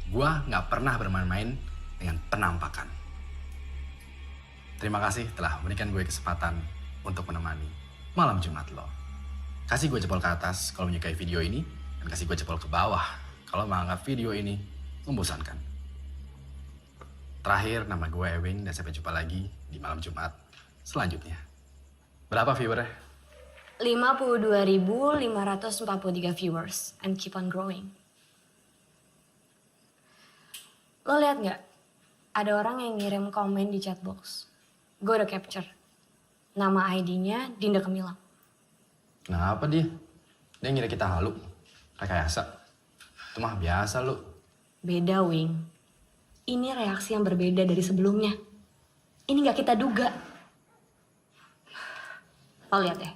Gua nggak pernah bermain-main dengan penampakan. Terima kasih telah memberikan gue kesempatan untuk menemani malam Jumat lo. Kasih gue jempol ke atas kalau menyukai video ini, dan kasih gue jempol ke bawah kalau menganggap video ini membosankan. Terakhir, nama gue Ewing dan sampai jumpa lagi di malam Jumat selanjutnya. Berapa viewernya? 52.543 viewers and keep on growing. Lo lihat nggak? Ada orang yang ngirim komen di chat box. Gue udah capture. Nama ID-nya Dinda Kemilang. Kenapa dia? Dia ngira kita halu. Rekayasa. Itu mah biasa lu. Beda, Wing. Ini reaksi yang berbeda dari sebelumnya. Ini nggak kita duga. Lo lihat deh.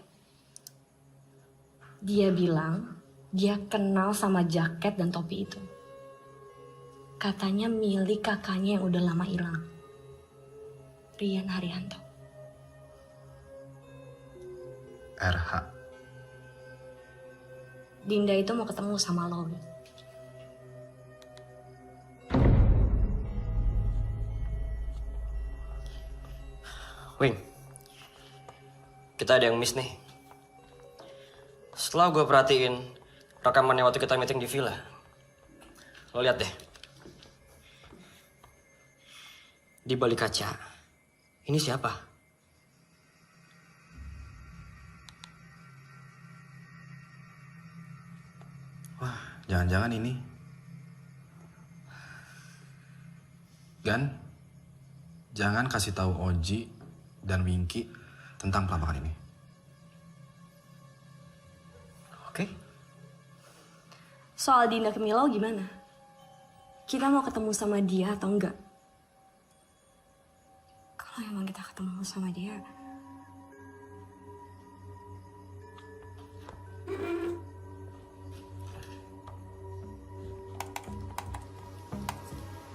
Dia bilang dia kenal sama jaket dan topi itu. Katanya milik kakaknya yang udah lama hilang. Rian Haryanto. RH. Dinda itu mau ketemu sama lo. Wing, kita ada yang miss nih. Setelah gue perhatiin rekamannya waktu kita meeting di villa, lo lihat deh. Di balik kaca, ini siapa? Wah, jangan-jangan ini. Gan, jangan kasih tahu Oji dan Winky tentang penampakan ini. Oke. Soal Dinda Kemilau gimana? Kita mau ketemu sama dia atau enggak? Kalau emang kita ketemu sama dia...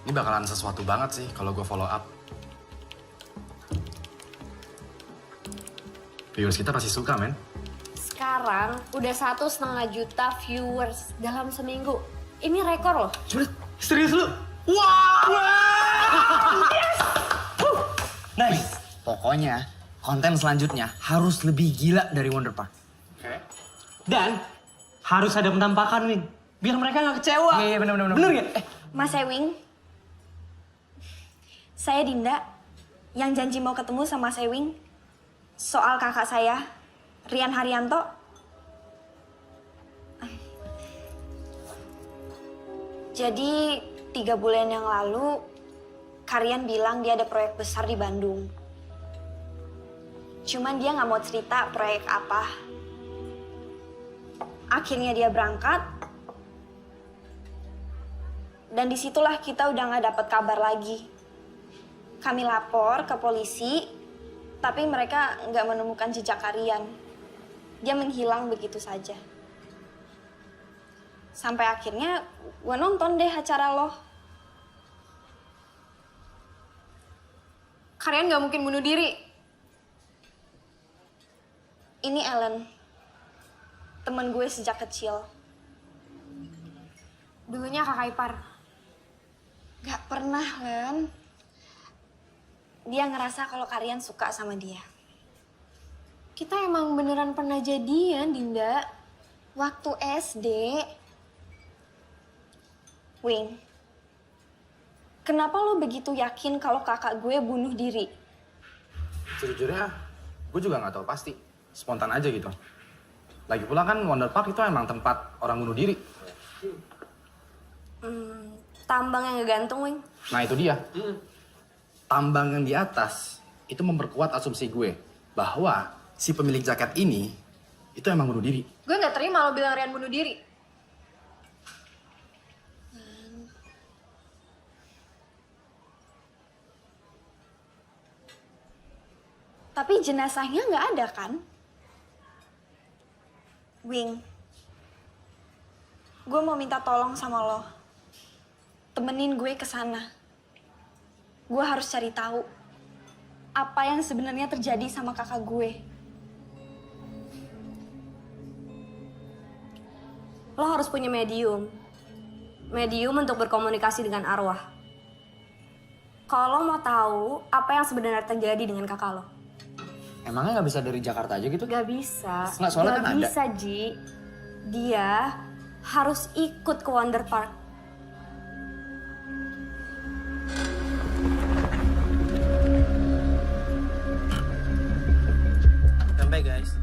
Ini bakalan sesuatu banget sih kalau gue follow up. Viewers kita pasti suka, men. Sekarang udah 1,5 juta viewers dalam seminggu. Ini rekor loh. Serius lu? Wow! Yes! Nice. Pokoknya konten selanjutnya harus lebih gila dari Wonder Park. Oke. Dan harus ada penampakan, Wing. Biar mereka nggak kecewa. Iya, bener. Bener nggak? Mas Ewing, saya Dinda yang janji mau ketemu sama Mas Ewing soal kakak saya, Rian Haryanto. Jadi 3 bulan yang lalu, Karian bilang dia ada proyek besar di Bandung. Cuman dia nggak mau cerita proyek apa. Akhirnya dia berangkat. Dan disitulah kita udah nggak dapat kabar lagi. Kami lapor ke polisi, tapi mereka nggak menemukan jejak Karian. Dia menghilang begitu saja. Sampai akhirnya gue nonton deh acara lo. Karian nggak mungkin bunuh diri. Ini Ellen, temen gue sejak kecil. Dulunya kakak ipar. Gak pernah, Len. Dia ngerasa kalau Karian suka sama dia. Kita emang beneran pernah jadian, Dinda. Waktu SD. Wing, kenapa lo begitu yakin kalau kakak gue bunuh diri? Sejujurnya, gue juga nggak tahu pasti. Spontan aja gitu. Lagi pula kan Wonder Park itu emang tempat orang bunuh diri. Tambang yang ngegantung, Wing. Nah itu dia. Tambang yang di atas itu memperkuat asumsi gue bahwa si pemilik jaket ini itu emang bunuh diri. Gue nggak terima lo bilang Rian bunuh diri. Tapi jenazahnya nggak ada kan? Wing, gue mau minta tolong sama lo. Temenin gue ke sana. Gue harus cari tahu apa yang sebenarnya terjadi sama kakak gue. Lo harus punya medium. medium untuk berkomunikasi dengan arwah. Kalau lo mau tahu apa yang sebenarnya terjadi dengan kakak lo? Emangnya nggak bisa dari Jakarta aja gitu? Gak bisa. Nggak, soalnya Gak kan ada. bisa, Ji. Dia harus ikut ke Wonder Park. Sampai guys.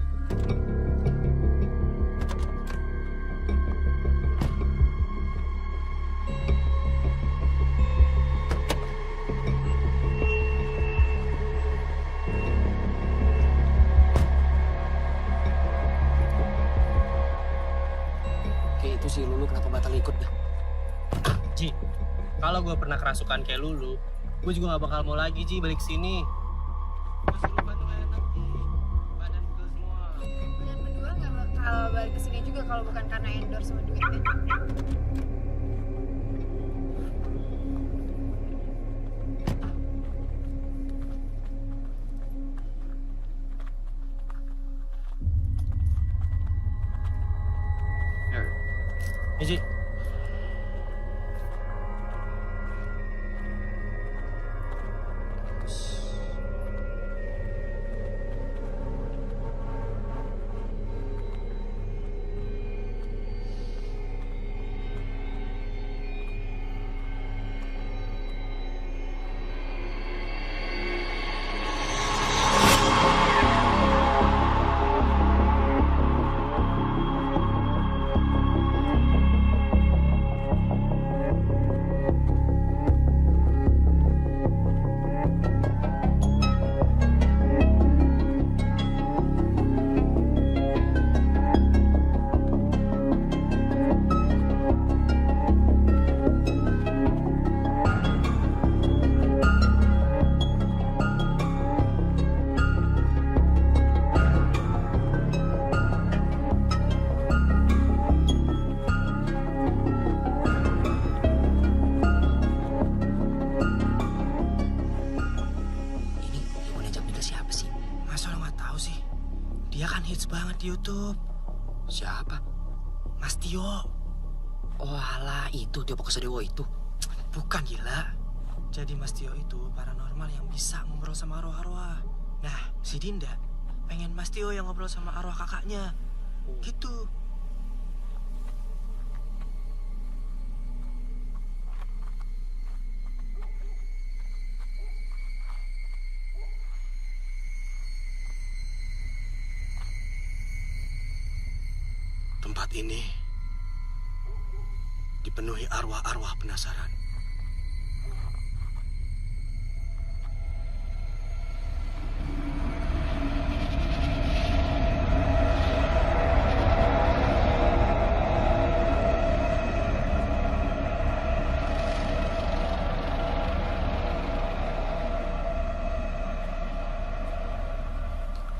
Oke, itu si Lulu kenapa batal ikut dah? Ji, kalau gue pernah kerasukan kayak Lulu, gue juga gak bakal mau lagi Ji balik sini. Kesurupan tuh gak enak Ji, badan pegel semua. Kalian berdua gak bakal balik ke sini juga kalau bukan karena endorse sama duitnya. Ya Ji. Ini yang ngajak nikah siapa sih? Masa lo gak tahu sih? Dia kan hits banget di YouTube. Siapa? Mas Tio. Oh alah, itu Tio Pakusadewo itu. Bukan gila. Jadi Mas Tio itu paranormal yang bisa ngobrol sama arwah-arwah. Nah, si Dinda pengen Mas Tio yang ngobrol sama arwah kakaknya. Gitu. Tempat ini dipenuhi arwah-arwah penasaran.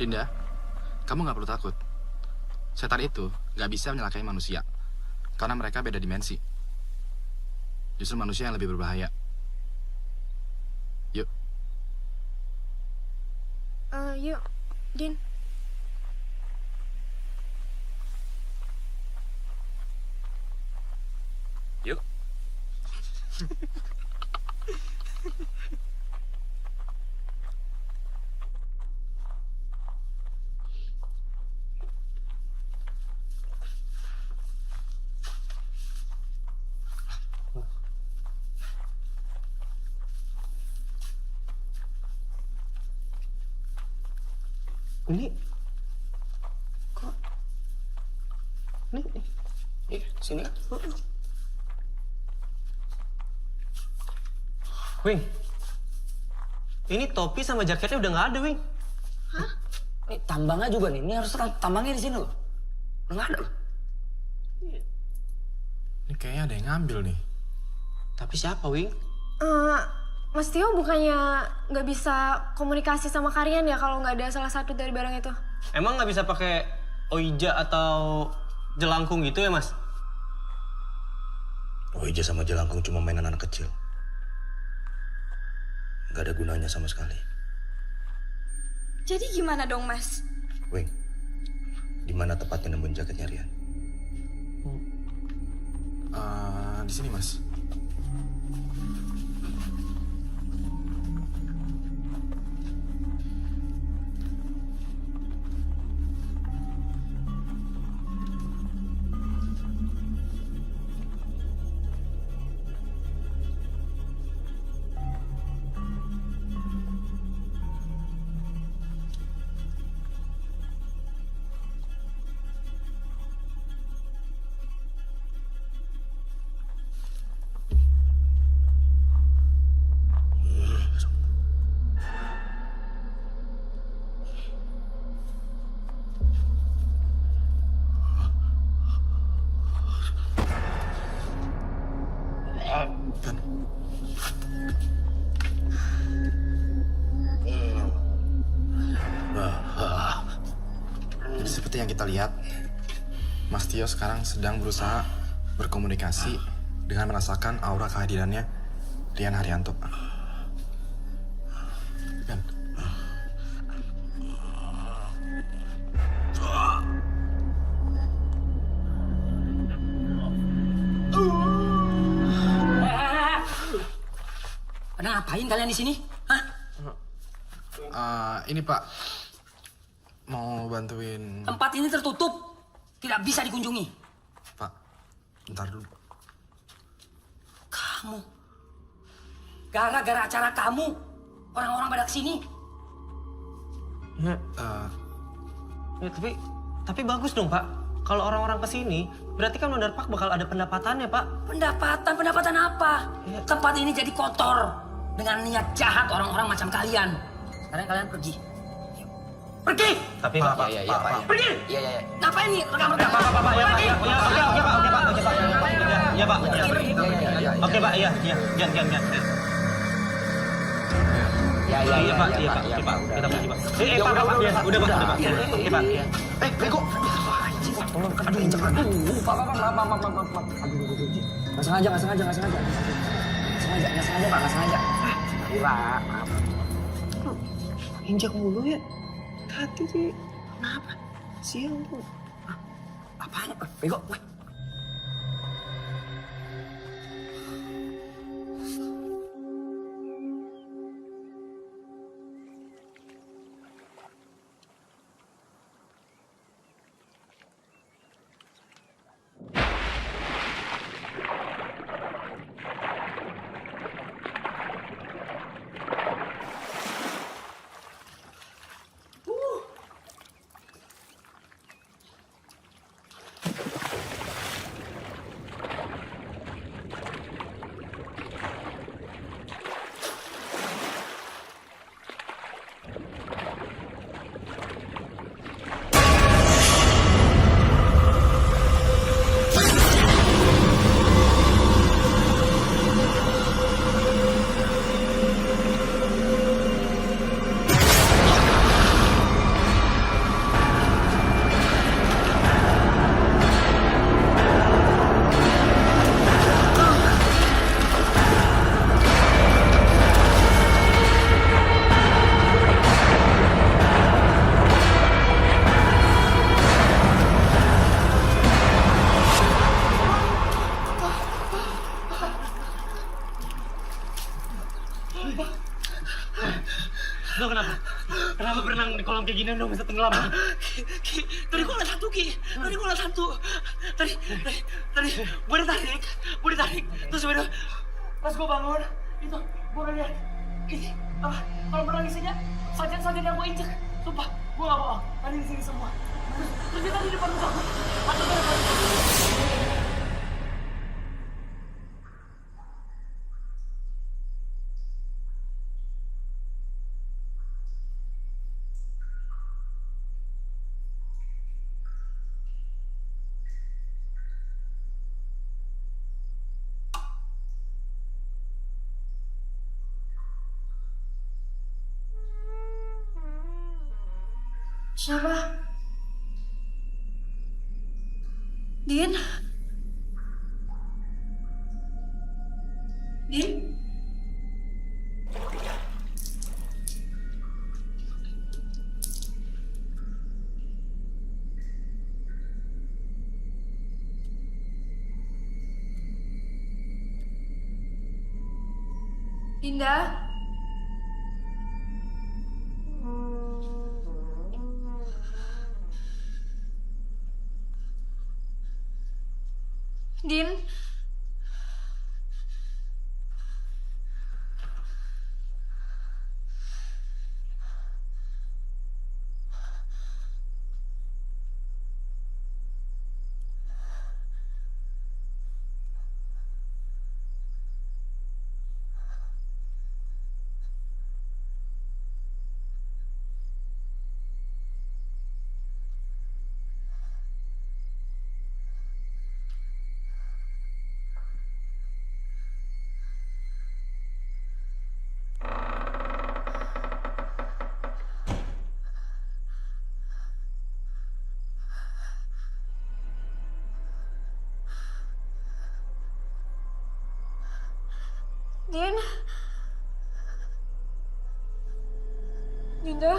Dinda, kamu nggak perlu takut. Setan itu nggak bisa menyelakai manusia, karena mereka beda dimensi. Justru manusia yang lebih berbahaya. Yuk. Yuk, Din. Yuk. Ini kok Nih, sini. Wing, ini topi sama jaketnya udah nggak ada, Wing. Nih tambangnya juga nih, ini harus tambangnya di sini loh. Udah nggak ada loh. Ini kayaknya ada yang ngambil nih. Tapi siapa, Wing? Mas Tio bukannya nggak bisa komunikasi sama kalian ya kalau nggak ada salah satu dari barang itu? Emang nggak bisa pakai oija atau jelangkung gitu ya, Mas? Oija sama jelangkung cuma mainan anak kecil. Gak ada gunanya sama sekali. Jadi gimana dong, Mas? Wing, di mana tepatnya nemuin jaketnya Rian? Di sini, Mas. Jadi seperti yang kita lihat, Mas Tio sekarang sedang berusaha berkomunikasi dengan merasakan aura kehadirannya Rian Haryanto. Kan? Pada ngapain kalian di sini? Hah? Ini Pak, mau bantuin Tempat ini tertutup, tidak bisa dikunjungi. Pak. Bentar dulu. Kamu, gara-gara acara kamu, orang-orang pada kesini. Ya, ya tapi bagus dong Pak. Kalau orang-orang kesini, berarti kan Darpak bakal ada pendapatannya Pak. Pendapatan apa? Ya. Tempat ini jadi kotor dengan niat jahat orang-orang macam kalian. Sekarang kalian pergi. Pergi! Tapi Pak, Pergi! Iya. Ngapain nih rekam-rekam? Oke Pak, iya. Jangan. Iya Pak. Kita pergi Pak. Pak. Udah Pak. Oke Pak. Bego. Tolong, aduh, injek. Aduh, Pak. Maaf. Nggak sengaja, Pak. Nggak sengaja. Pak, maaf. Injak mulu ya. Hati sih. Kenapa? Sial tuh. Apaan? Bego. Wih. Lo kenapa? Kenapa berenang di kolam kayak gini udah bisa tenggelam? Tadi gua liat hantu. Tadi gua ditarik. Terus udah pas gua bangun, itu gua ngeliat ini apa? Kalau berenang isinya sajen yang gua injek. Sumpah, gua gak bohong. Tadi di sini semua. Terus dia tadi di depan gua. Atau di depan. Siapa? Din? Din? Dinda? Din? Din? Dinda?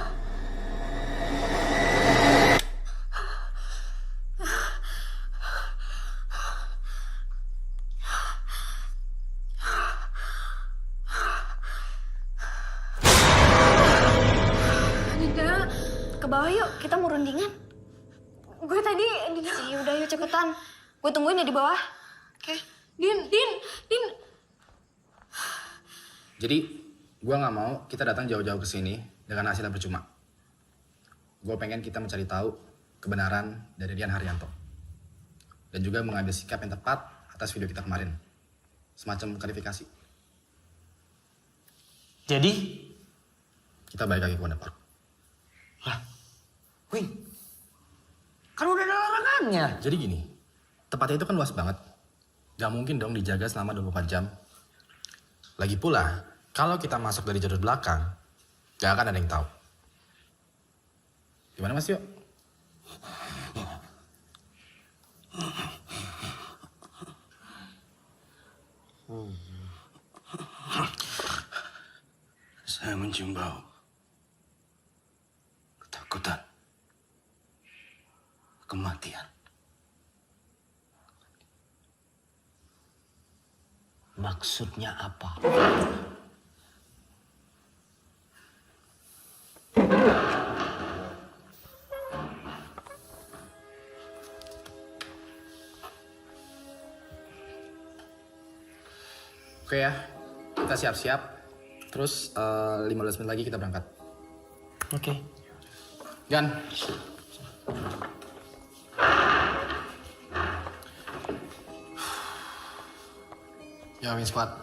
Dinda, ke bawah yuk, kita mau rundingan. Gue tadi, Dinda. Ya udah yuk cepetan. Gue tungguin ya di bawah. Oke. Din. Jadi, gue nggak mau kita datang jauh-jauh ke sini dengan hasil yang percuma. Gue pengen kita mencari tahu kebenaran dari Rian Haryanto. Dan juga mengambil sikap yang tepat atas video kita kemarin. Semacam klarifikasi. Jadi? Kita balik lagi ke Wonder Park. Lah, Wing, kan udah ada larangannya. Jadi gini, tempatnya itu kan luas banget. Gak mungkin dong dijaga selama 24 jam. Lagi pula, kalau kita masuk dari jalur belakang, gak akan ada yang tahu. Gimana Mas Tio? Saya mencium bau ketakutan, kematian. Maksudnya apa? Oke ya, kita siap-siap. Terus 15 menit lagi kita berangkat. Oke. Gan. Ya, Wing Squad.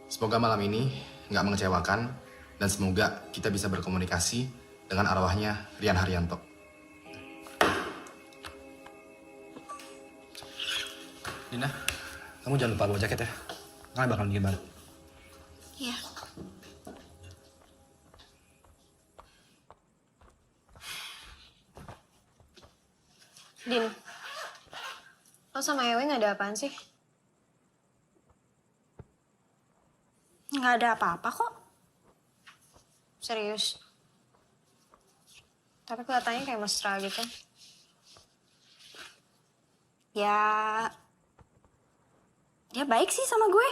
Semoga malam ini nggak mengecewakan dan semoga kita bisa berkomunikasi dengan arwahnya Rian Haryanto. Dina, kamu jangan lupa bawa jaket ya. Kalian bakal dingin banget. Iya. Din, lo sama Ewing ada apaan sih? Nggak ada apa-apa kok. Serius. Tapi kelihatannya kayak mesra gitu. Ya, dia baik sih sama gue.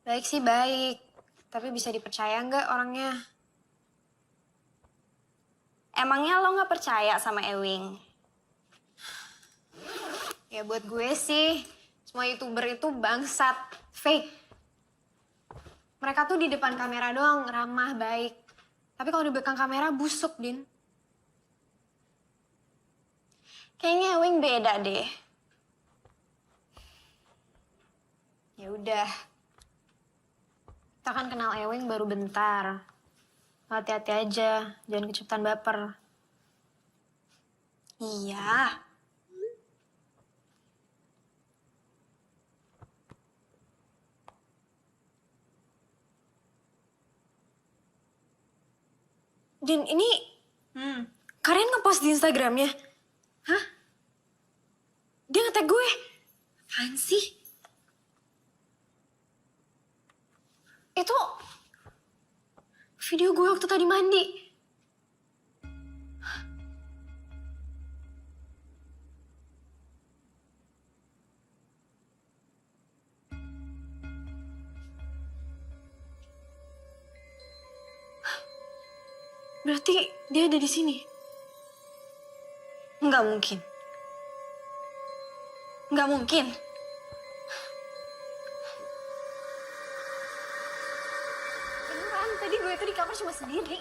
Baik sih baik, tapi bisa dipercaya nggak orangnya? Emangnya lo nggak percaya sama Ewing? Ya buat gue sih, semua YouTuber itu bangsat, fake. Mereka tuh di depan kamera doang ramah, baik. Tapi kalau di belakang kamera busuk, Din. Kayaknya Ewing beda deh. Ya udah. Kita kan kenal Ewing baru bentar. Hati-hati aja, jangan kecepatan baper. Iya. Din, ini kalian ngepost di Instagramnya? Hah? Dia nge-tag gue? Apaan sih? Itu video gue waktu tadi mandi. Berarti dia ada di sini? Nggak mungkin. Nggak mungkin. Beneran, tadi gue tuh di kamar cuma sendiri.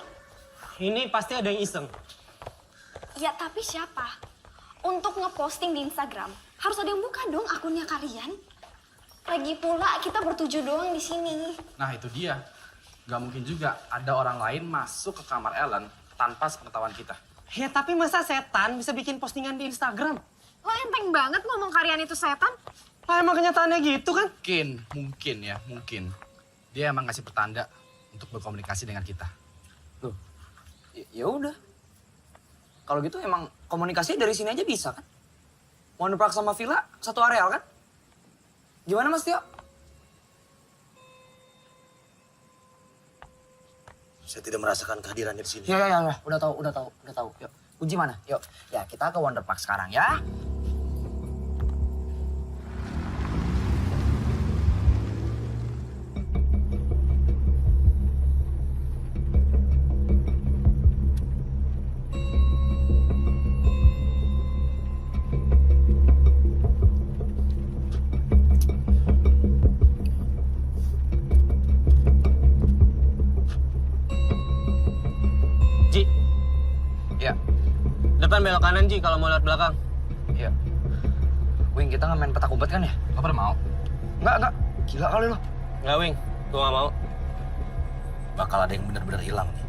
Ini pasti ada yang iseng. Ya tapi siapa? Untuk ngeposting di Instagram, harus ada yang buka dong akunnya kalian. Lagi pula kita bertujuh doang di sini. Nah itu dia. Gak mungkin juga ada orang lain masuk ke kamar Ellen tanpa sepengetahuan kita. Ya tapi masa setan bisa bikin postingan di Instagram? Lo enteng banget ngomong kalian itu setan. Lah emang kenyataannya gitu kan? Mungkin. Dia emang ngasih pertanda untuk berkomunikasi dengan kita. Loh, ya udah. Kalau gitu emang komunikasi dari sini aja bisa kan? Wonderpark sama Villa satu areal kan? Gimana Mas Tio? Saya tidak merasakan kehadirannya di sini. Ya. Udah tahu. Yuk, kunci mana? Yuk, ya kita ke Wonderpark sekarang ya. Ji, Ya, depan belok kanan Ji kalau mau lihat belakang. iya. Wing, kita nggak main petak umpet kan ya? Lo pada mau? Enggak. Gila kali lo. Nggak, Wing. Gue nggak mau. Bakal ada yang benar-benar hilang nih.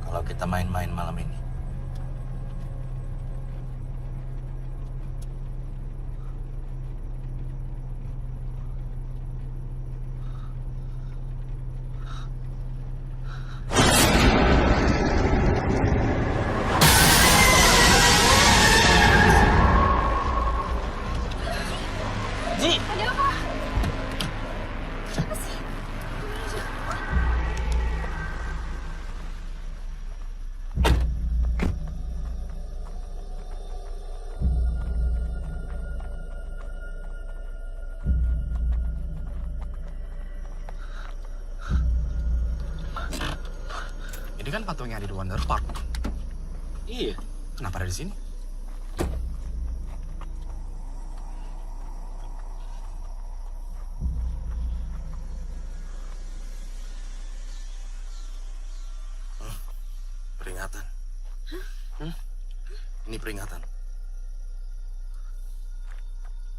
Kalau kita main-main malam ini. Ji, Ada apa? Siapa sih? Ini kan patung yang ada di Wonderpark. Iya. Kenapa ada di sini? Peringatan. Ini peringatan.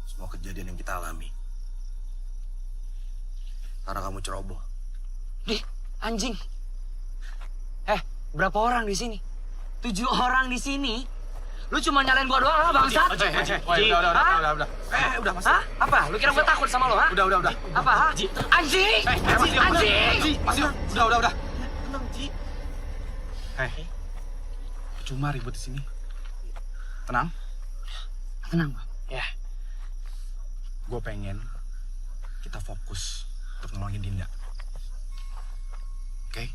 Semua kejadian yang kita alami. Karena kamu ceroboh. Dih, anjing. Berapa orang di sini? 7 orang di sini. Lu cuma nyalain gua doang, bangsat. Udah. Udah, Mas. Hah? Apa? Lu kira gua takut sama lu, ha? Udah. Apa, ha? Anjing! Anjing! Mas, udah. tenang Ji. Cuma ribut di sini. Tenang. Tenang, Bang. Ya, Gue pengen kita fokus untuk nolongin Dinda. Oke?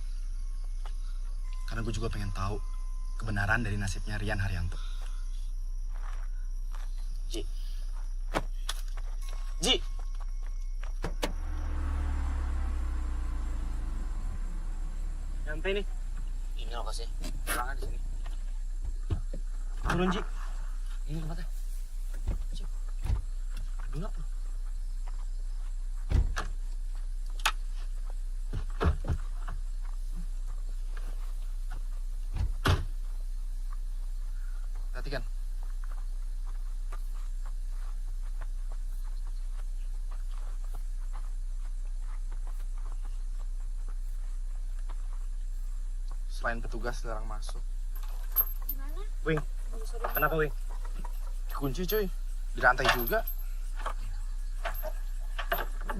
Karena gue juga pengen tahu kebenaran dari nasibnya Rian Haryanto. Ji. Nyampe nih. Ini lokasi. Ruangan di sini. Turun Ji. Ini tempatnya. Dulu apa? Perhatikan. Selain petugas dilarang masuk. Wing. Kenapa Wing? Kunci cuy. Di lantai juga.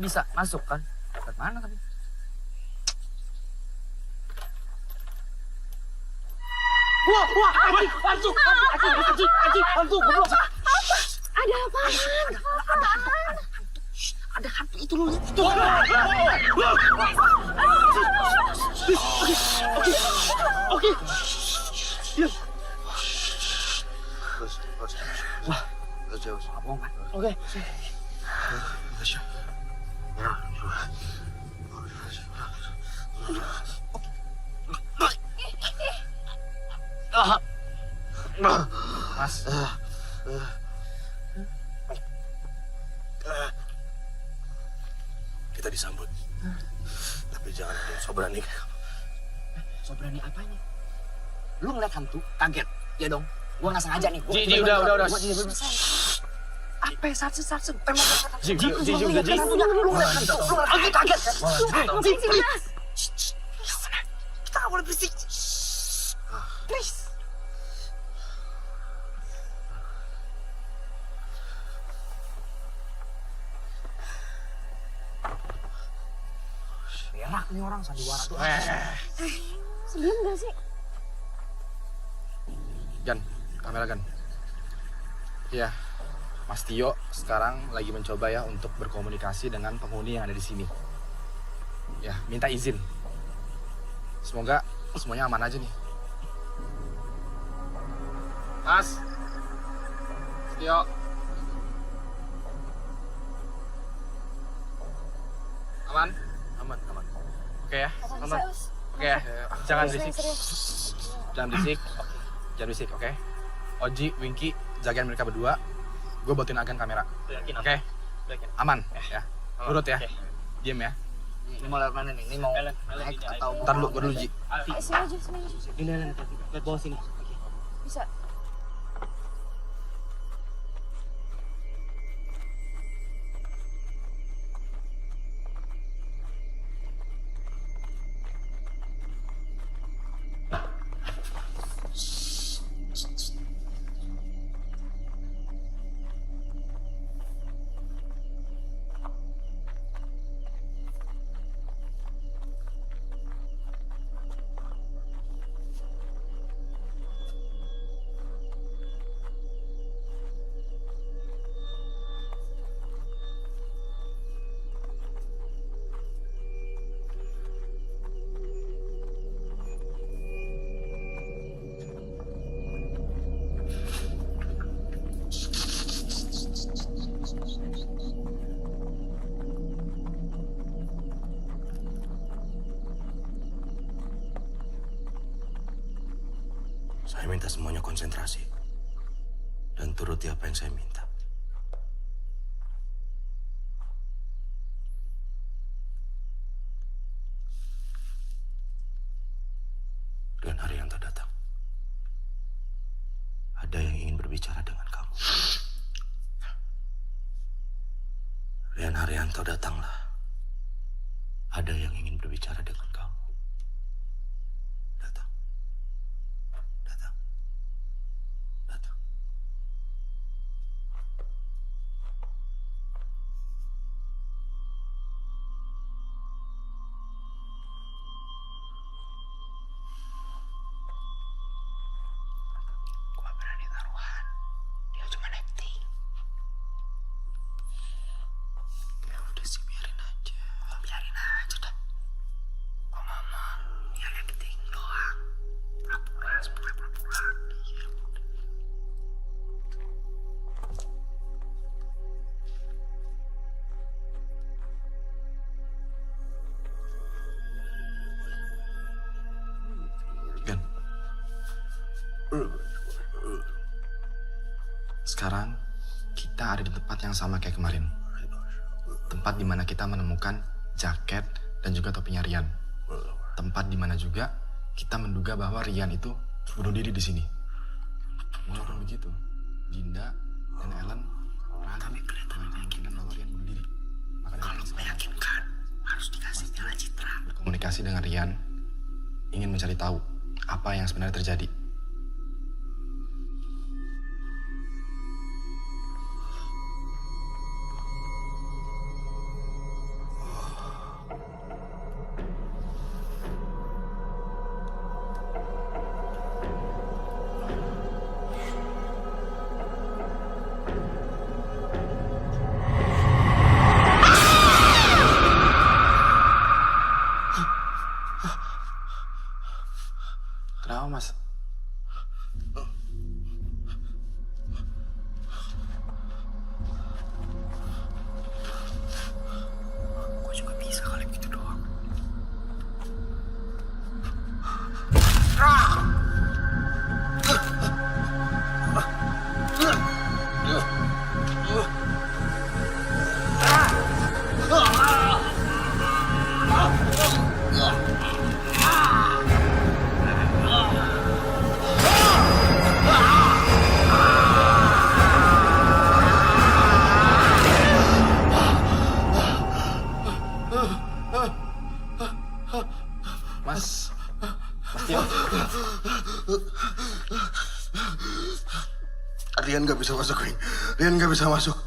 Bisa masuk kan? Ke mana tapi? Wah, hantu, goblok. Ada apaan? Ada hantu itu loh. Oke. Terus jauh. Abang kan? Oke. Mas, Kita disambut. Tapi jangan ada yang so berani kayak kamu. So berani apanya? Lu ngeliat hantu, kaget. Ya dong. Gua nggak sengaja nih. Ji, udah. Apa ya, satsu? Emang Ji, Lu ngeliat hantu, lu ngeliat hantu. Lu ngeliat hantu, kaget. Kita nggak boleh berisik. Please. Berak nih orang sandiwara tuh. Sebelum gak sih? Gan, kamera Gan. Iya, Mas Tio sekarang lagi mencoba ya untuk berkomunikasi dengan penghuni yang ada di sini. Ya, minta izin. Semoga semuanya aman aja nih. Mas Tio. Aman? Aman. Oke ya, aman. Oke ya, jangan berisik. Jangan berisik, oke? Oji, Winky, jagain mereka berdua. Gue bantuin Agan kamera. Oke? Aman ya. Urut ya. Diam ya. Ini mau lewat mana nih? Ini mau naik atau Ntar dulu, gue dulu Ji. Sini aja. Ini, lihat bawah sini. Bisa. Saya minta semuanya konsentrasi. Dan turuti apa yang saya minta. Dan Haryanto datang. Ada yang ingin berbicara dengan kamu. Rian Haryanto datanglah. Ada yang ingin berbicara dengan kamu. Datang. Gua berani taruhan. Dia cuma acting. Ya udah sih, biarin aja dah. Kok mama dia acting doang. Pura-pura. Iya udah. Gan. Sekarang kita ada di tempat yang sama kayak kemarin. Tempat di mana kita menemukan jaket dan juga topinya Rian. Tempat di mana juga kita menduga bahwa Rian itu bunuh diri di sini. Walaupun begitu, Dinda dan Ellen ragu dengan kemungkinan bahwa Rian bunuh diri. Maka dari itu meyakinkan harus dikasih jalan citra. Berkomunikasi dengan Rian ingin mencari tahu apa yang sebenarnya terjadi. Kenapa, Mas? Rian gak bisa masuk, Wing. Rian gak bisa masuk.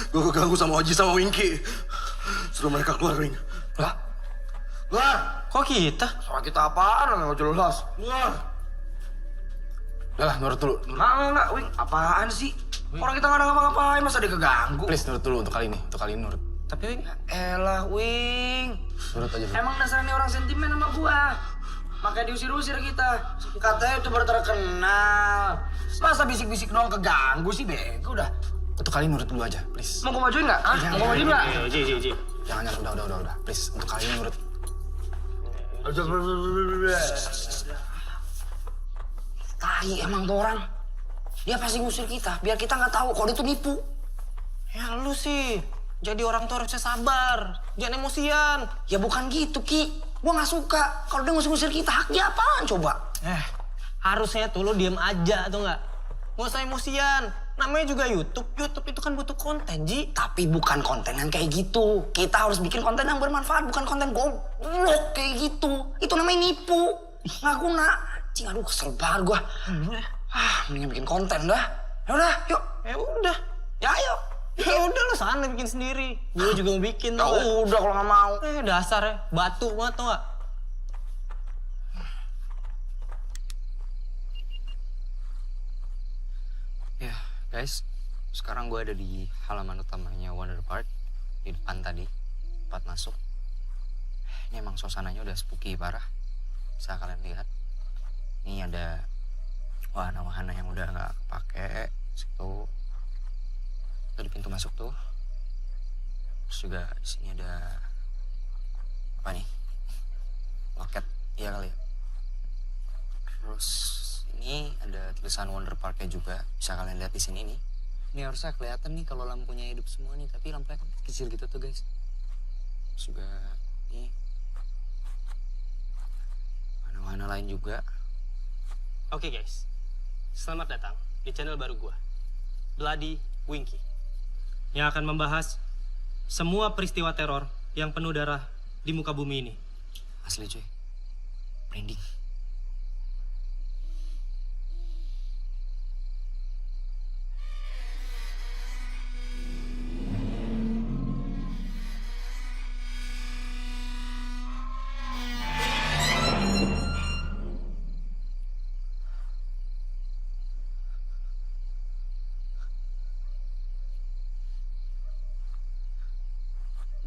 Gue keganggu sama Oji sama Winky. Suruh mereka keluar, Wing. Lah, Keluar! Kok kita? Sama kita apaan? Gak jelas. Keluar! Udah lah, nurut dulu. enggak, Wing. Apaan sih? Orang kita gak ada ngapa-ngapain, masa dia keganggu? Please, nurut dulu untuk kali ini. Untuk kali ini nurut. Tapi Wing, Elah, Wing. Nurut aja dulu. Emang dasarnya orang sentimen sama gua. Makanya diusir-usir kita. Katanya itu baru terkenal. Masa bisik-bisik doang keganggu sih, bego udah. Untuk kali ini nurut dulu aja, please. Mau gua majuin nggak? Hah? Mau gua majuin nggak? Ji. Jangan, udah. Please, untuk kali ini nurut. Tai emang tuh orang. Dia pasti ngusir kita, biar kita nggak tahu kalau dia tuh nipu. Ya lu sih, jadi orang tuh harusnya sabar, jangan emosian. Ya bukan gitu, Ki. Gua nggak suka kalau dia ngusir-ngusir kita. Hak dia apaan coba? Harusnya tuh lu diem aja tuh nggak? Nggak usah emosian. Namanya juga YouTube. YouTube itu kan butuh konten, Ji. Tapi bukan konten yang kayak gitu. Kita harus bikin konten yang bermanfaat, bukan konten goblok kayak gitu. Itu namanya nipu. Nggak guna. Cing, aduh kesel banget gua. Mendingan bikin konten dah. Yaudah, yuk. Ya udah. Ya ayo. Ya udah lu sana bikin sendiri. Gue juga mau bikin Ya tuh. nggak? udah kalau nggak mau. Dasar ya, batu banget tuh nggak? Ya, guys. Sekarang gue ada di halaman utamanya Wonder Park. Di depan tadi. Tempat masuk. Ini emang suasananya udah spooky parah. Bisa kalian lihat. Ini ada wahana-wahana yang udah nggak kepake. Situ. Itu di pintu masuk tuh. Terus juga di sini ada apa nih? Loket. Iya kali ya. Terus ini ada tulisan Wonder Park-nya juga. Bisa kalian lihat di sini nih. Ini harusnya kelihatan nih kalau lampunya hidup semua nih, tapi lampunya kan kecil gitu tuh, guys. Terus juga ini wahana-wahana lain juga. Oke guys, selamat datang di channel baru gua, Bloody Winky, yang akan membahas semua peristiwa teror yang penuh darah di muka bumi ini. Asli cuy, merinding.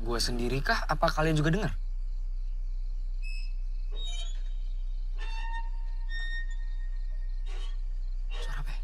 Gue sendiri kah? Apa kalian juga dengar? Suara apa ya?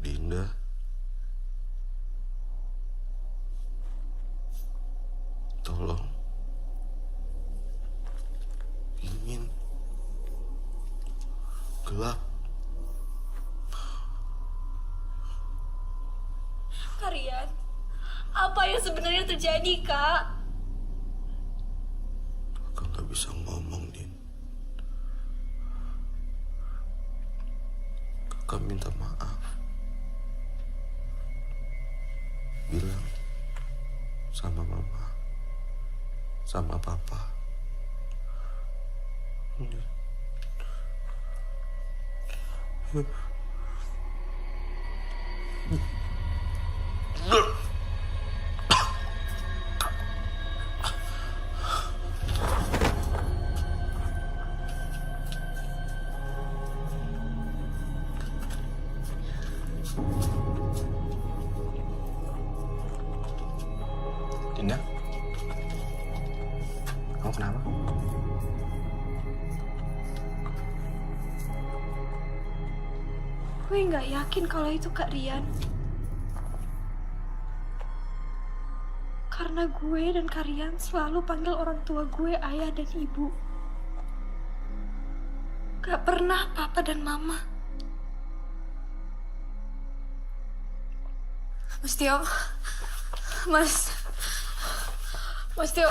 Dinda. Tolong. Dingin. Gelap. Karian, apa yang sebenarnya terjadi, Kak? Kakak nggak bisa ngomong, Din. Kakak minta maaf. Bilang sama mama, sama papa. Dinda, kamu kenapa? Gue nggak yakin kalau itu Kak Rian. Karena gue dan Kak Rian selalu panggil orang tua gue ayah dan ibu. Gak pernah papa dan mama. Mas Tio. Mas Tio.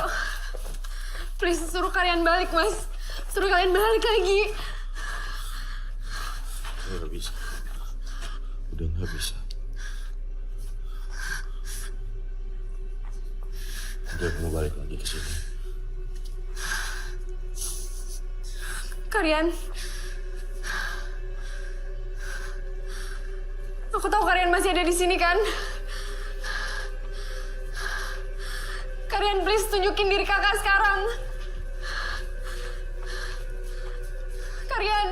Please, suruh kalian balik, Mas. Suruh kalian balik lagi. Nggak bisa. Udah nggak bisa. Udah kamu balik lagi ke sini. Kalian. Aku tahu kalian masih ada di sini kan? Kalian please tunjukin diri kakak sekarang. Kalian.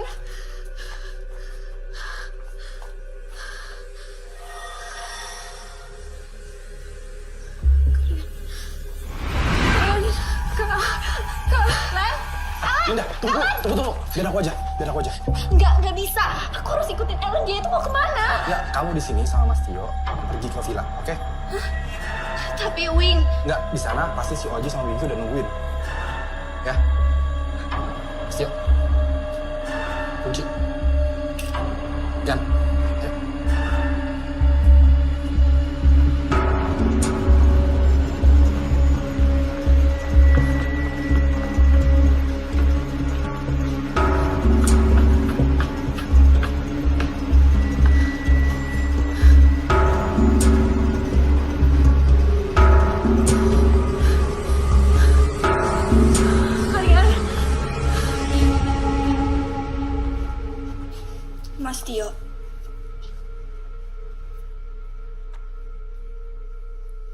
Dinda, tunggu. Biar aku aja. Nggak bisa. Aku harus ikutin Ellen, dia itu mau kemana? Ya, kamu di sini sama Mas Tio pergi ke villa, oke? Tapi Wing, Nggak, di sana pasti si Oji sama Winky udah nungguin. Ya. Mas Tio. Kunci. Jan. Ayo. kalian. Mas Tio.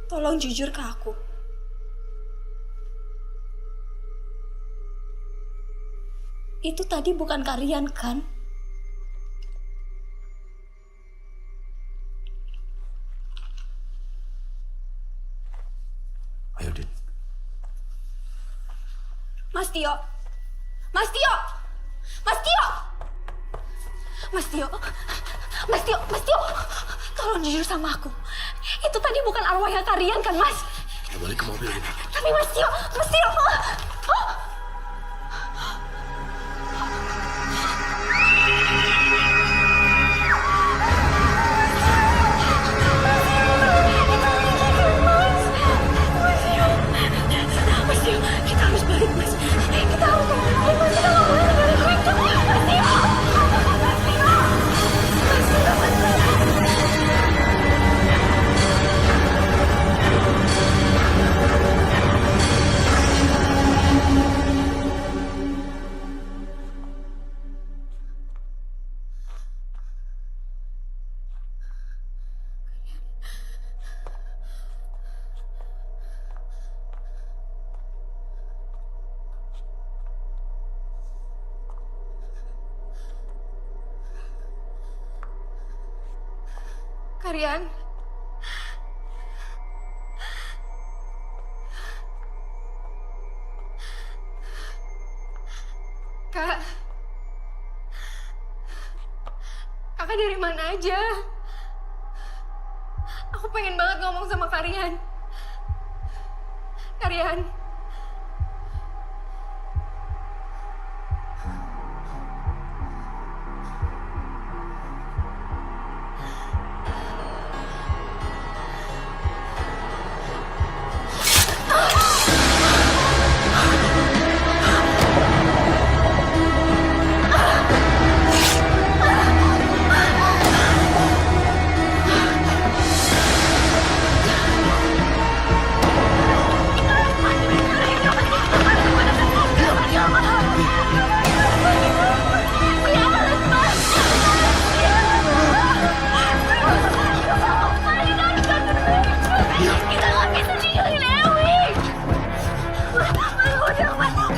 Tolong jujur ke aku. Itu tadi bukan Karian kan? Ayo, Din. Mas Tio. Mas Tio. Mas Tio. Mas Tio. Mas Tio. Mas Tio. Tolong jujur sama aku. Itu tadi bukan arwahnya Karian kan, Mas? Kita balik ke mobil ini. Tapi Mas Tio. Mas Tio. Mas Tio, kita harus balik, Mas. Kita harus balik, Mas. Kita nggak boleh tinggalin Winky. Mas Tio. Mas Tio. Mas Tio, Mas Tio. Kalian. Kak. Kakak dari mana aja? Aku pengen banget ngomong sama Karian. Karian. Kita nggak bisa tinggalin Dewi. Mas Tio, kita harus bantuin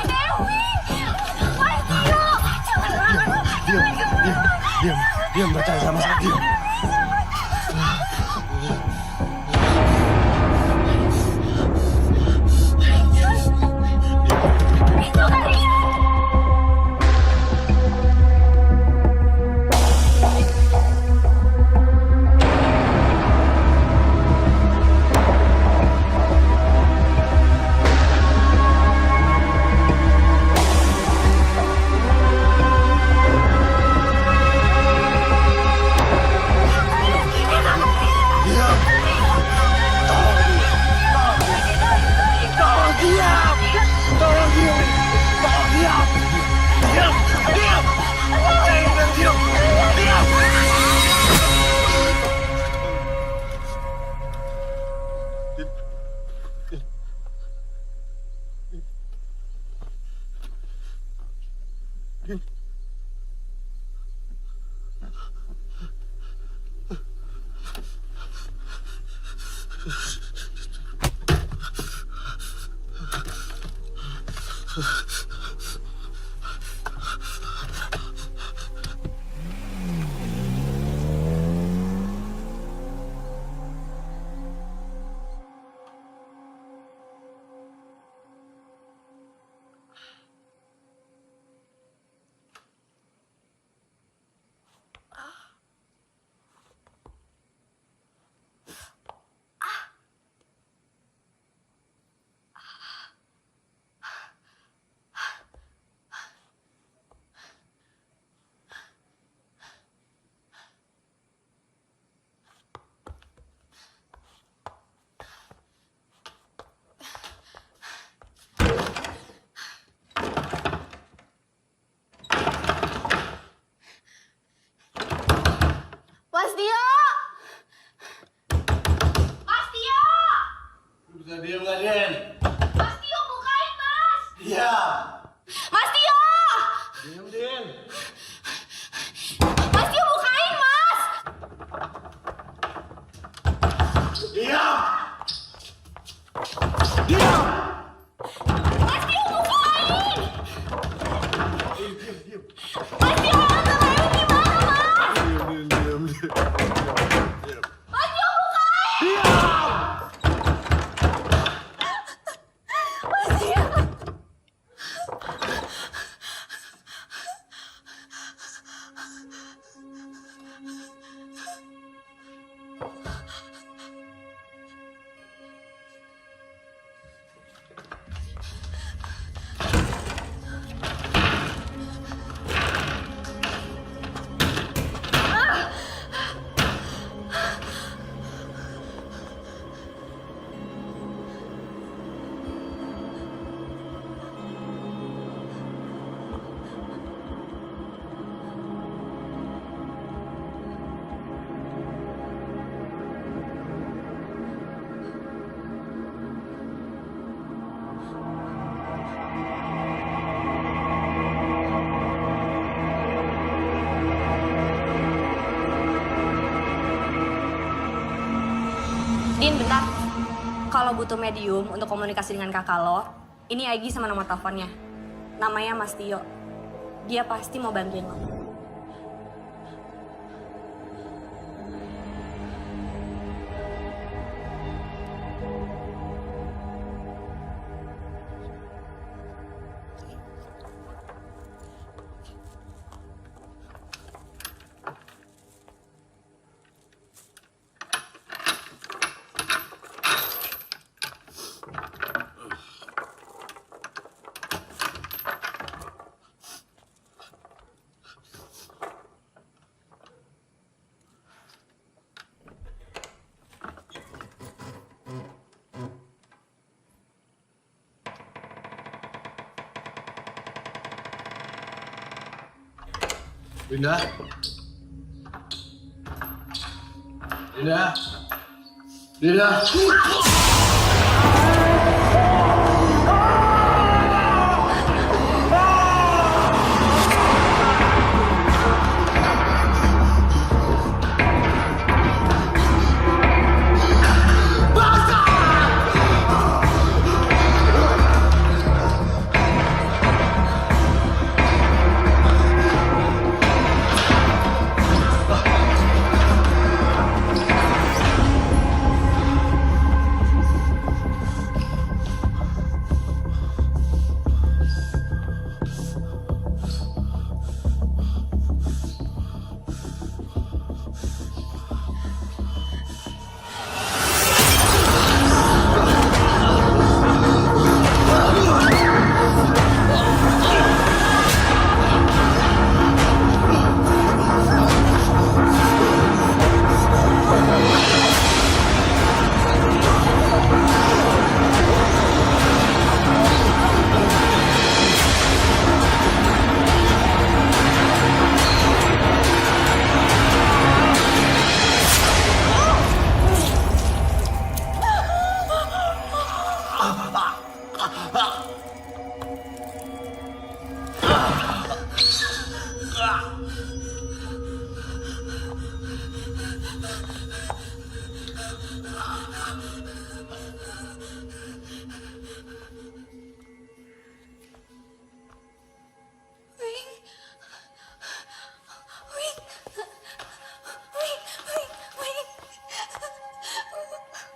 Dewi. Mas Tio, Diam, percaya sama saya, diam. itu Karian. Mas Tio! Mas Tio! Bisa diam nggak, Den? Mas Tio, bukain, Mas! Iya. Mas Tio! Diam, Den. Mas Tio, bukain, Mas! Diam. Diam. Mas Tio, bukain! Diam. Mas Tio, tante Dewi gimana, Mas? Diam. Mas Tio, bukain! Mas Tio! Din, bentar. Kalau butuh medium untuk komunikasi dengan kakak lo, ini Agi sama nama teleponnya. Namanya Mas Tio. Dia pasti mau bantuin lo. Dinda. Dinda. Dinda.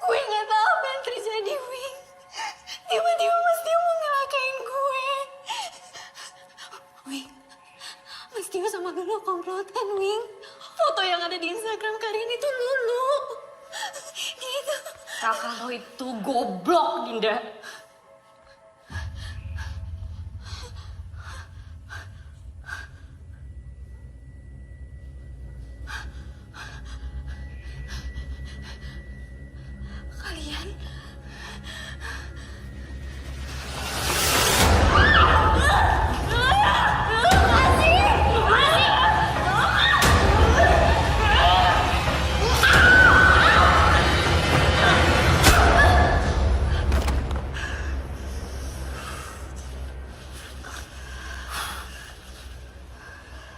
Gue nggak tahu apa yang terjadi, Wing. Tiba-tiba Mas Tio mau ngelakain gue. Wing, Mas Tio sama Lulu komplotan, Wing. Foto yang ada di Instagram Karin itu Lulu. Gitu. Kakak lo itu goblok, Dinda. Kalian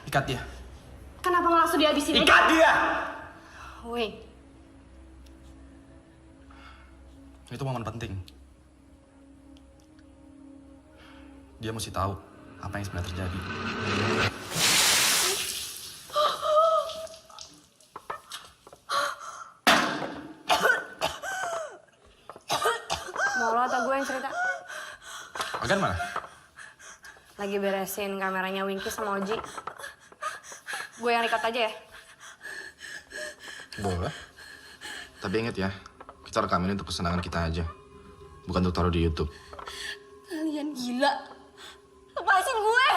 Ikat dia. Kenapa nggak langsung dihabisin aja? Ikat dia! Wing, Itu momen penting. Dia mesti tahu apa yang sebenarnya terjadi. mau lo atau gue yang cerita? Bagian mana? Lagi beresin kameranya Winky sama Oji. Gue yang record aja ya? Boleh. Tapi ingat ya, kita rekamin untuk kesenangan kita aja. Bukan untuk taruh di YouTube. Kalian gila. Lepasin gue.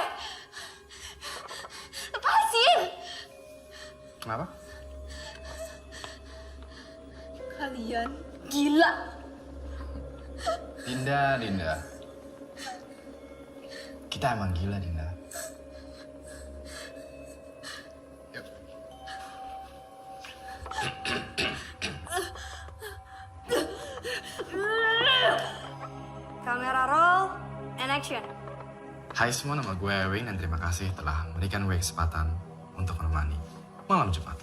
Lepasin. Kenapa? Kalian gila. Dinda. Kita emang gila, Dinda. Yuk. Kamera roll and action. Hai semua, nama gue Wayne dan terima kasih telah memberikan gue kesempatan untuk menemani malam Jumat.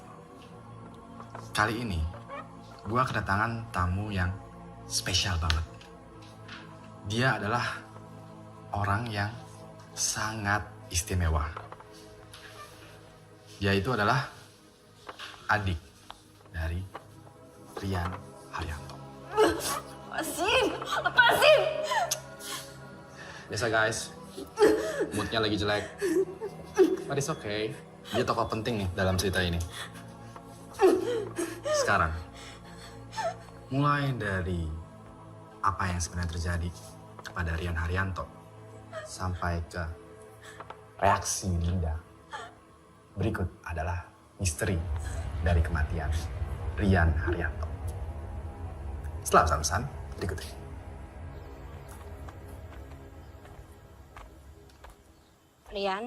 Kali ini, gue kedatangan tamu yang spesial banget. Dia adalah orang yang sangat istimewa. Dia itu adalah adik dari Rian Haryanto. Lepasin. Biasa guys, moodnya lagi jelek. But it's okay. Dia tokoh penting nih dalam cerita ini. Sekarang, mulai dari apa yang sebenarnya terjadi kepada Rian Haryanto sampai ke reaksi Dinda. Berikut adalah misteri dari kematian Rian Haryanto. Setelah pesan berikut ini. Rian,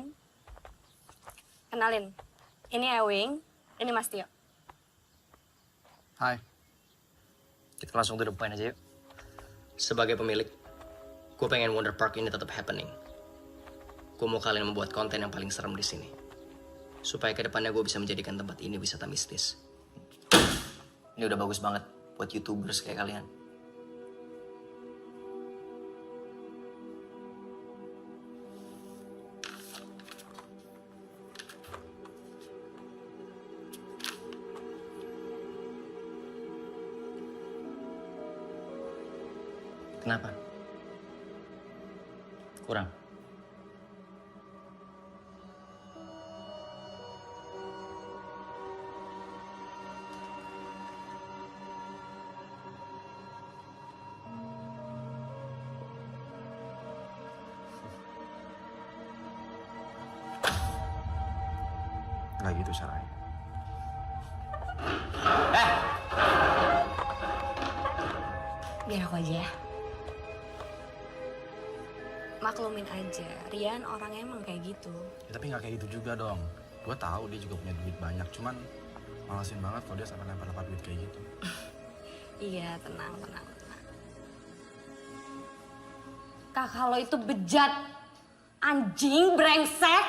Kenalin, ini Ewing, ini Mas Tio. Hai. Kita langsung to the point aja yuk. Sebagai pemilik, gue pengen Wonder Park ini tetap happening. Gue mau kalian membuat konten yang paling serem di sini. Supaya kedepannya gue bisa menjadikan tempat ini wisata mistis. Ini udah bagus banget buat YouTubers kayak kalian. Kenapa? Kurang? Nggak gitu caranya. Biar aku aja ya. Maklumin aja, Rian orangnya emang kayak gitu. Ya, tapi nggak kayak gitu juga dong. Gue tahu dia juga punya duit banyak, cuman malesin banget kalau dia sampai lempar-lempar duit kayak gitu. Iya, tenang. Kakak lo itu bejat, anjing, brengsek.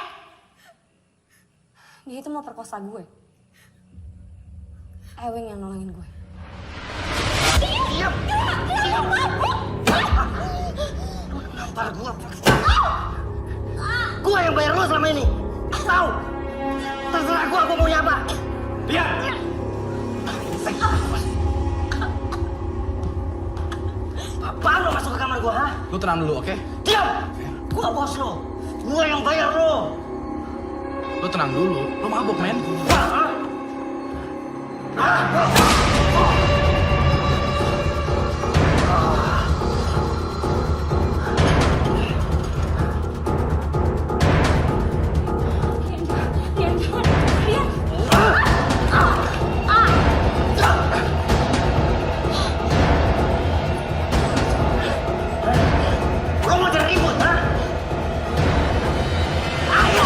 Dia itu mau perkosa gue. Ewing yang nolongin gue. Ntar gua yang bayar lo selama ini. Tahu? Terserah gua maunya apa. Lihat. Apaan lo masuk ke kamar gua, ha? Lu tenang dulu, oke? Diam! Gua bos lo. Gua yang bayar lo. Lu tenang dulu. Lu mabuk, men. Lo mau cari ribut, ha? Ayo!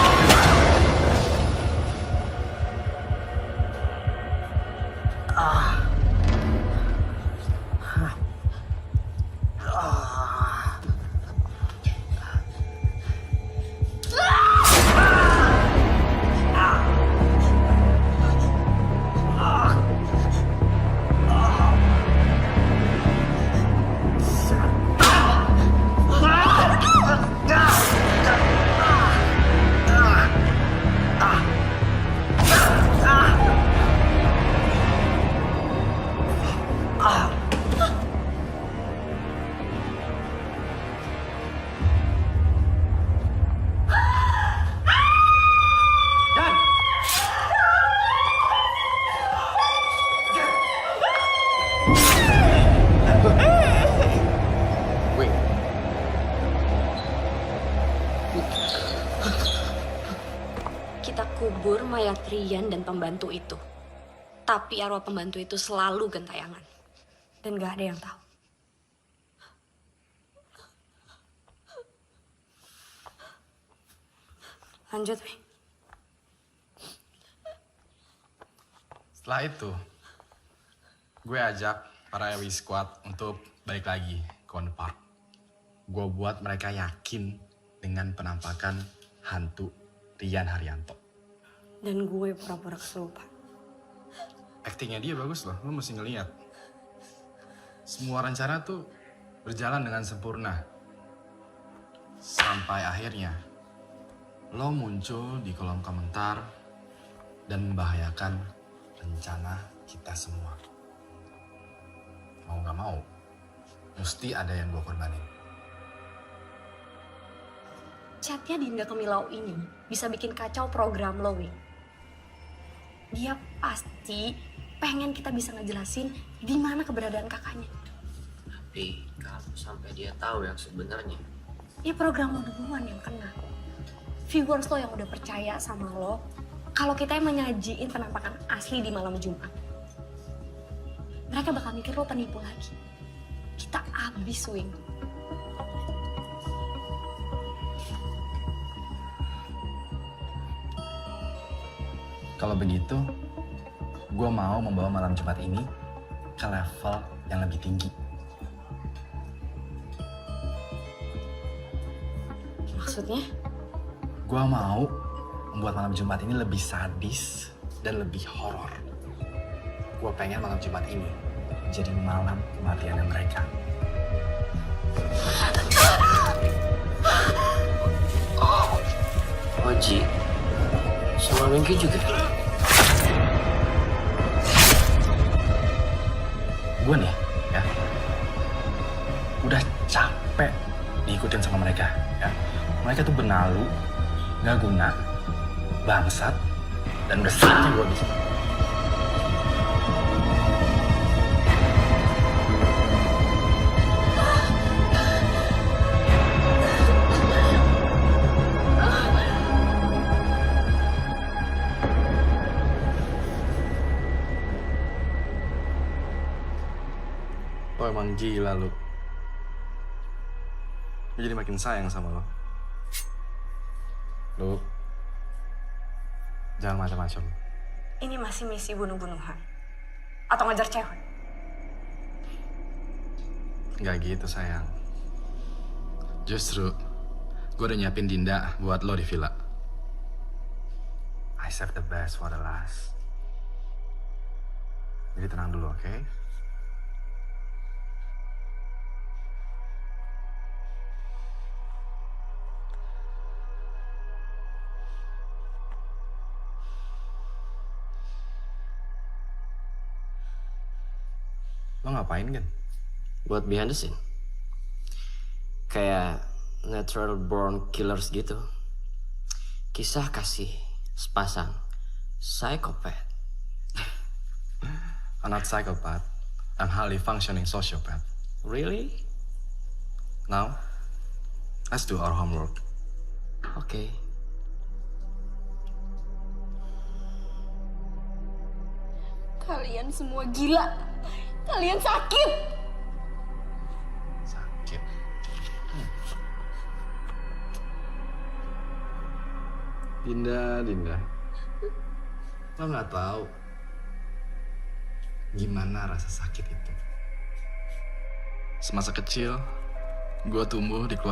Wait. Kita kubur mayat Rian dan pembantu itu. Tapi arwah pembantu itu selalu gentayangan. Dan gak ada yang tahu. Lanjut, Wei. Setelah itu, gue ajak para Ewi Squad untuk balik lagi ke Wonder Park. Gue buat mereka yakin dengan penampakan hantu Rian Haryanto. Dan gue pura-pura kesurupan. Aktingnya dia bagus loh, lo mesti ngeliat. Semua rencana tuh berjalan dengan sempurna. Sampai akhirnya, lo muncul di kolom komentar dan membahayakan rencana kita semua. Mau gak mau, mesti ada yang gue korbanin. Chatnya Dinda Kemilau ini bisa bikin kacau program lo, Wing. Dia pasti pengen kita bisa ngejelasin di mana keberadaan kakaknya. Tapi kalau sampai dia tahu yang sebenarnya, Ya program lo duluan yang kena. Viewers lo yang udah percaya sama lo, kalau kita yang menyajiin penampakan asli di malam Jumat. Mereka bakal mikir lo penipu lagi. Kita abis, Wing. Kalau begitu, gue mau membawa malam Jumat ini ke level yang lebih tinggi. Maksudnya? Gue mau membuat malam Jumat ini lebih sadis dan lebih horor. Gue pengen malam Jumat ini jadi malam kematiannya mereka. Oji, sama Winky juga. Gue nih, ya, udah capek diikutin sama mereka, ya. Mereka tuh benalu, gak guna, bangsat, dan udah saatnya gue bisa. Lo emang gila lu. Gue jadi makin sayang sama lo. Lu jangan macam-macam. Ini masih misi bunuh-bunuhan. Atau ngejar cewek. Gak gitu sayang. Justru gue udah nyiapin Dinda buat lo di villa. I save the best for the last. Jadi tenang dulu, oke? Lo ngapain kan? Buat behind the scene. Kayak natural born killers gitu. Kisah kasih sepasang psikopat. I'm not psychopath. I'm highly functioning sociopath. Really? Now, let's do our homework. Oke. Kalian semua gila. Kalian sakit. Sakit. Dinda. Lo nggak tahu gimana rasa sakit itu. Semasa kecil, gue tumbuh di keluarga